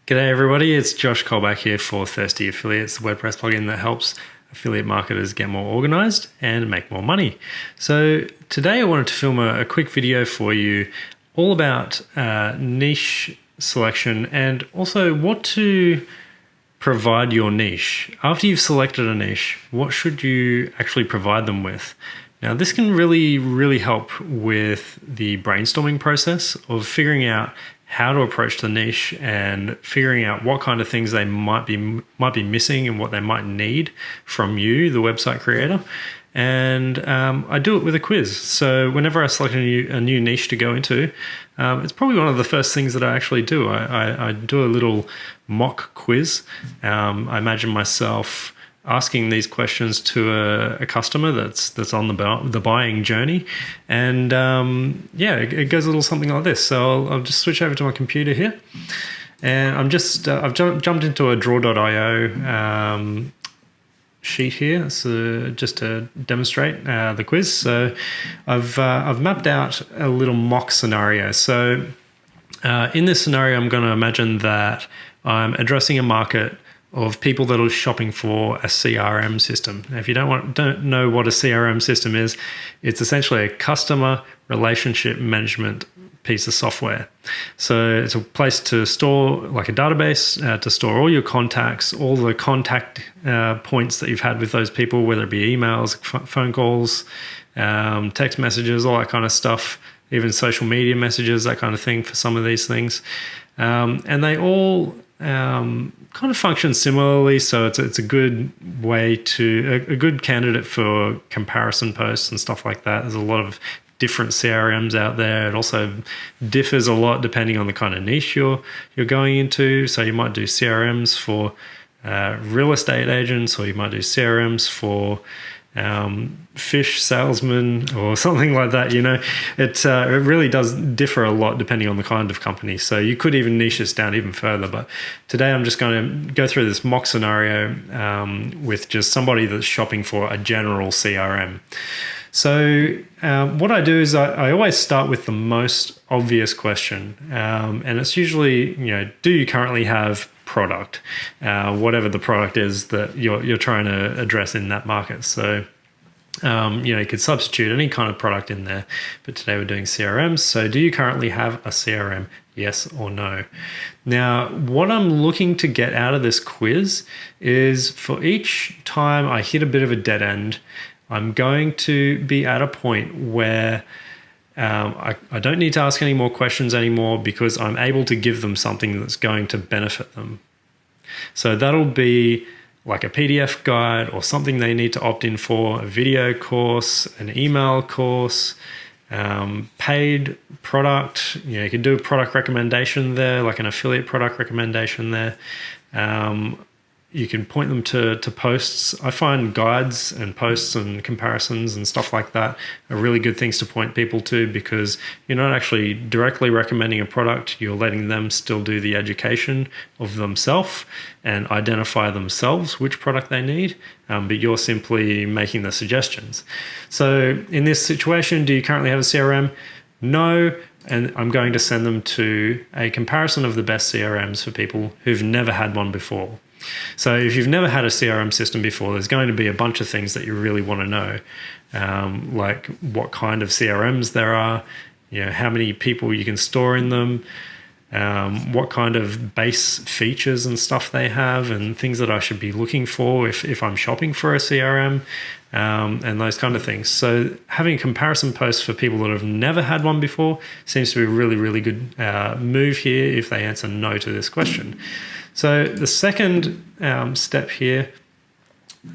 G'day everybody, it's Josh Colback here for Thirsty Affiliates, the WordPress plugin that helps affiliate marketers get more organized and make more money. So today I wanted to film a quick video for you all about niche selection and also what to provide your niche. After you've selected a niche, what should you actually provide them with? Now this can really help with the brainstorming process of figuring out how to approach the niche and figuring out what kind of things they might be missing and what they might need from you, the website creator. And I do it with a quiz. So whenever I select a new niche to go into, it's probably one of the first things that I actually do. I do a little mock quiz. I imagine myself asking these questions to a customer that's on the buying journey, and it goes a little something like this. So I'll just switch over to my computer here, and I've jumped into a draw.io sheet here, so just to demonstrate the quiz. So I've mapped out a little mock scenario. So in this scenario, I'm going to imagine that I'm addressing a market of people that are shopping for a CRM system. Now, if you don't know what a CRM system is, it's essentially a customer relationship management piece of software. So it's a place to store, like a database, to store all your contacts, all the contact points that you've had with those people, whether it be emails, phone calls, text messages, all that kind of stuff, even social media messages, that kind of thing for some of these things. And they all kind of function similarly, so it's a good way to a good candidate for comparison posts and stuff like that. There's a lot of different CRMs out there. It also differs a lot depending on the kind of niche you're going into. So you might do CRMs for real estate agents, or you might do CRMs for fish salesman or something like that. It really does differ a lot depending on the kind of company. So you could even niche this down even further. But today I'm just going to go through this mock scenario with just somebody that's shopping for a general CRM. So what I do is I always start with the most obvious question, and it's usually, do you currently have product, whatever the product is that you're trying to address in that market. So you could substitute any kind of product in there, but today we're doing CRMs. So do you currently have a CRM? Yes or no? Now, what I'm looking to get out of this quiz is for each time I hit a bit of a dead end, I'm going to be at a point where I don't need to ask any more questions anymore, because I'm able to give them something that's going to benefit them. So that'll be like a PDF guide or something they need to opt in for, a video course, an email course, paid product. You can do a product recommendation there, like an affiliate product recommendation there. You can point them to posts. I find guides and posts and comparisons and stuff like that are really good things to point people to, because you're not actually directly recommending a product. You're letting them still do the education of themselves and identify themselves which product they need, but you're simply making the suggestions. So in this situation, do you currently have a CRM? No. And I'm going to send them to a comparison of the best CRMs for people who've never had one before. So if you've never had a CRM system before, there's going to be a bunch of things that you really want to know, like what kind of CRMs there are, how many people you can store in them, what kind of base features and stuff they have, and things that I should be looking for if I'm shopping for a CRM, and those kind of things. So having comparison posts for people that have never had one before seems to be a really good move here if they answer no to this question. So the second step here,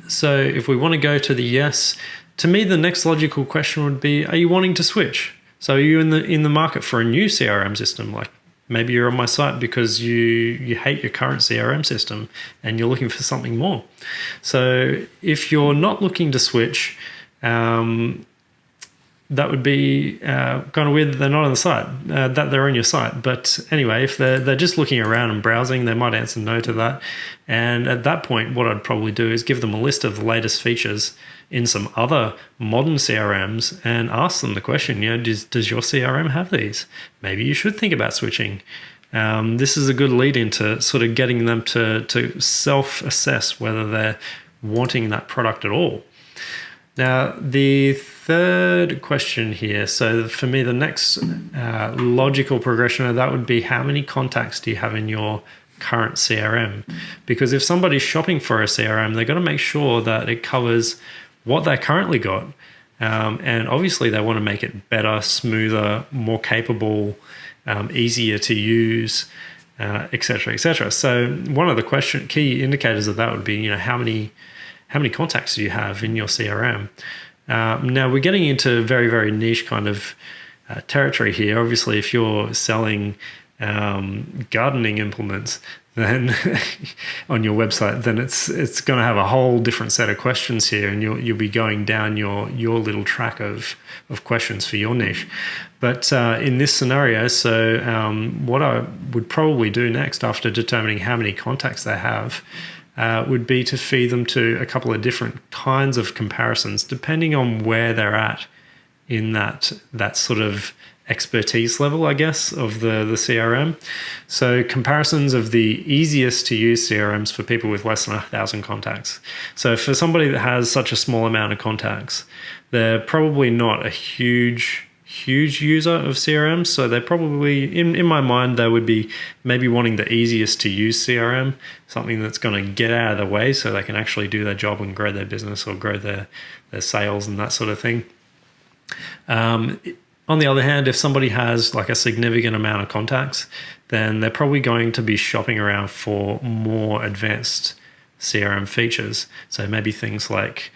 so if we want to go to the yes, to me the next logical question would be, are you wanting to switch? So are you in the market for a new CRM system? Like maybe you're on my site because you hate your current CRM system and you're looking for something more. So if you're not looking to switch, that would be kind of weird that they're not on the site, that they're on your site. But anyway, if they're just looking around and browsing, they might answer no to that. And at that point, what I'd probably do is give them a list of the latest features in some other modern CRMs and ask them the question, does your CRM have these? Maybe you should think about switching. this is a good lead into sort of getting them to self-assess whether they're wanting that product at all. Now, the third question here, so for me, the next logical progression of that would be, how many contacts do you have in your current CRM? Because if somebody's shopping for a CRM, they've got to make sure that it covers what they currently got. And obviously they want to make it better, smoother, more capable, easier to use, et cetera, et cetera. So one of the key indicators of that would be, how many contacts do you have in your CRM? Now we're getting into very, very niche kind of territory here. Obviously, if you're selling gardening implements, then on your website, then it's going to have a whole different set of questions here, and you'll be going down your little track of questions for your niche. But in this scenario, so what I would probably do next, after determining how many contacts they have, would be to feed them to a couple of different kinds of comparisons, depending on where they're at in that sort of expertise level, I guess, of the CRM. So comparisons of the easiest to use CRMs for people with less than 1,000 contacts. So for somebody that has such a small amount of contacts, they're probably not a huge user of CRMs. So they're probably, in my mind, they would be maybe wanting the easiest to use CRM, something that's going to get out of the way so they can actually do their job and grow their business or grow their sales and that sort of thing. On the other hand, if somebody has like a significant amount of contacts, then they're probably going to be shopping around for more advanced CRM features. So maybe things like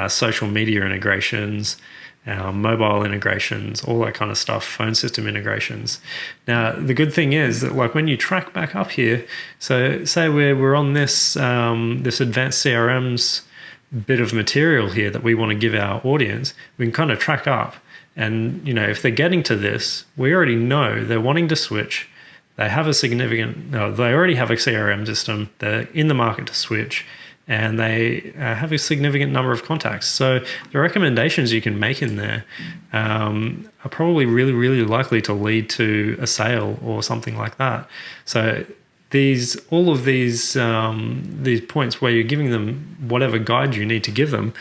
social media integrations, mobile integrations, all that kind of stuff, phone system integrations. Now, the good thing is that, like, when you track back up here, so say we're on this advanced CRMs bit of material here that we want to give our audience, we can kind of track up. And, if they're getting to this, we already know they're wanting to switch. They have they already have a CRM system. They're in the market to switch, and they have a significant number of contacts. So the recommendations you can make in there are probably really, really likely to lead to a sale or something like that. So all of these points where you're giving them whatever guide you need to give them,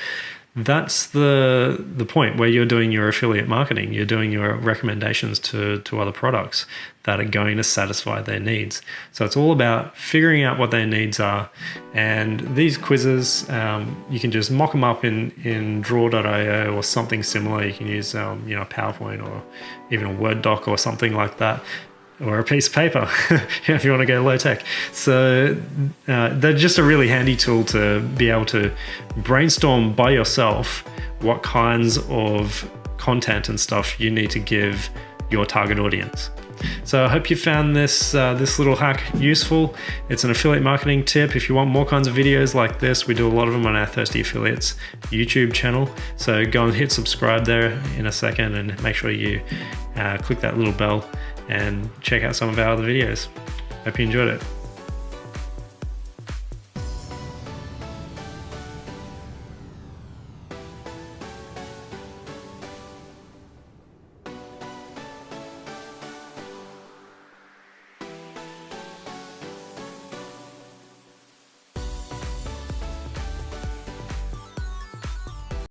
that's the point where you're doing your affiliate marketing. You're doing your recommendations to other products that are going to satisfy their needs. So it's all about figuring out what their needs are. And these quizzes, you can just mock them up in draw.io or something similar. You can use PowerPoint or even a Word doc or something like that, or a piece of paper if you want to go low tech. So they're just a really handy tool to be able to brainstorm by yourself what kinds of content and stuff you need to give your target audience. So I hope you found this little hack useful. It's an affiliate marketing tip. If you want more kinds of videos like this, we do a lot of them on our Thirsty Affiliates YouTube channel. So go and hit subscribe there in a second, and make sure you click that little bell and check out some of our other videos. Hope you enjoyed it.